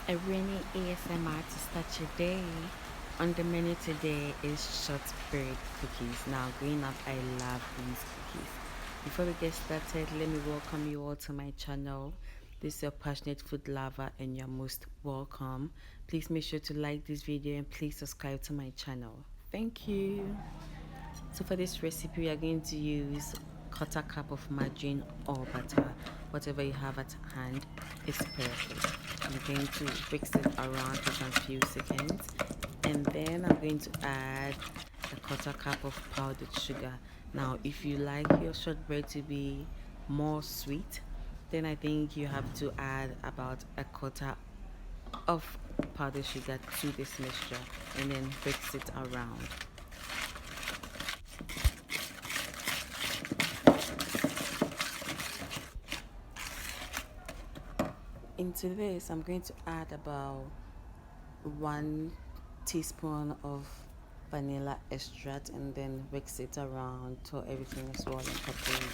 A rainy ASMR to start your day. On the menu today is shortbread cookies. Now, growing up, I love these cookies. Before we get started, let me welcome you all to my channel. This is your passionate food lover, and you're most welcome. Please make sure to like this video and please subscribe to my channel. Thank you. So for this recipe, we are going to use quarter cup of margarine or butter, whatever you have at hand is perfect. I'm going to mix it around for some few seconds, and then I'm going to add a quarter cup of powdered sugar. Now, if you like your shortbread to be more sweet, then I think you have to add about a quarter of powdered sugar to this mixture and then mix it around. Into this, I'm going to add about 1 teaspoon of vanilla extract and then mix it around till everything is well incorporated.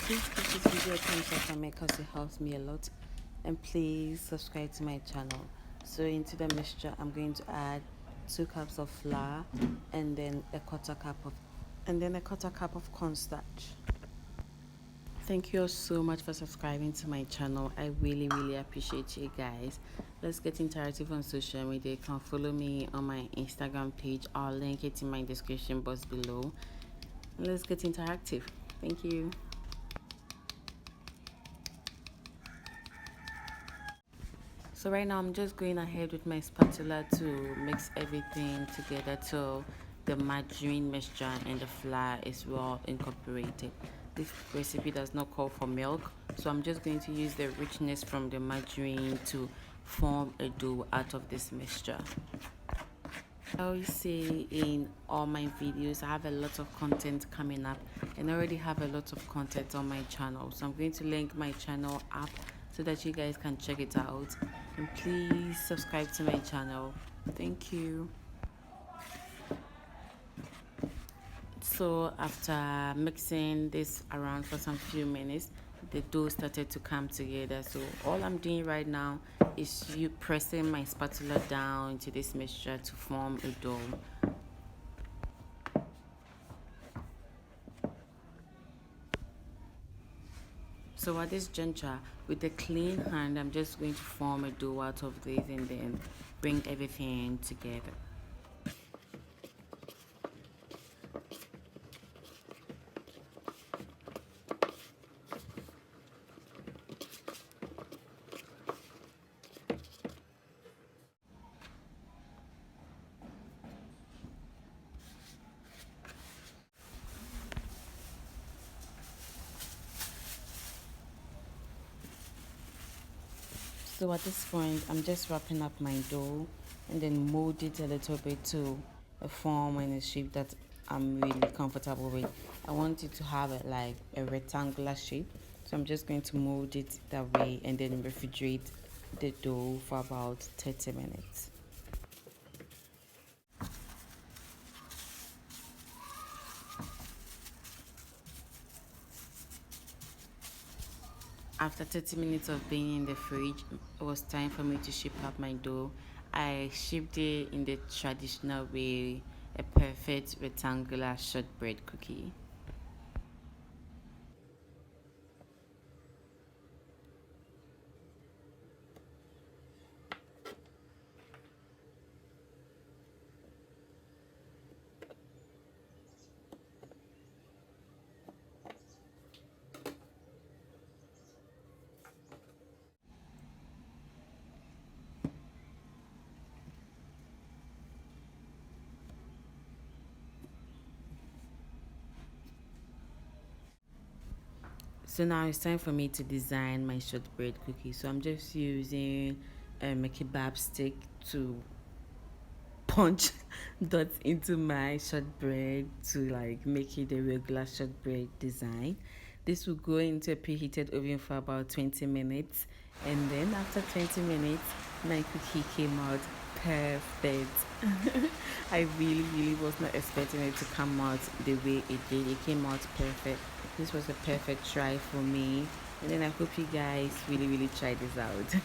Please give this video a thumbs up for me because it helps me a lot, and please subscribe to my channel. So into the mixture, I'm going to add 2 cups of flour and then a quarter cup of cornstarch. Thank you all so much for subscribing to my channel. I really appreciate you guys. Let's get interactive on social media. You can follow me on my Instagram page. I'll link it in my description box below. Let's get interactive. Thank you. So right now I'm just going ahead with my spatula to mix everything together till the margarine mixture and the flour is well incorporated. This recipe does not call for milk, so I'm just going to use the richness from the margarine to form a dough out of this mixture. I always say in all my videos I have a lot of content coming up, and I already have a lot of content on my channel, so I'm going to link my channel up so that you guys can check it out, and please subscribe to my channel. Thank you. So after mixing this around for some few minutes, the dough started to come together. So all I'm doing right now is pressing my spatula down into this mixture to form a dough. So at this juncture, with a clean hand, I'm just going to form a dough out of this and then bring everything together. So at this point, I'm just wrapping up my dough and then mold it a little bit to a form and a shape that I'm really comfortable with. I want it to have like a rectangular shape, so I'm just going to mold it that way and then refrigerate the dough for about 30 minutes. After 30 minutes of being in the fridge, it was time for me to shape up my dough. I shaped it in the traditional way, a perfect rectangular shortbread cookie. So now it's time for me to design my shortbread cookie. So I'm just using a kebab stick to punch dots into my shortbread to like make it a regular shortbread design. This will go into a preheated oven for about 20 minutes, and then after 20 minutes my cookie came out perfect. I really was not expecting it to come out the way it did. It came out perfect. This was a perfect try for me. And then I hope you guys really try this out.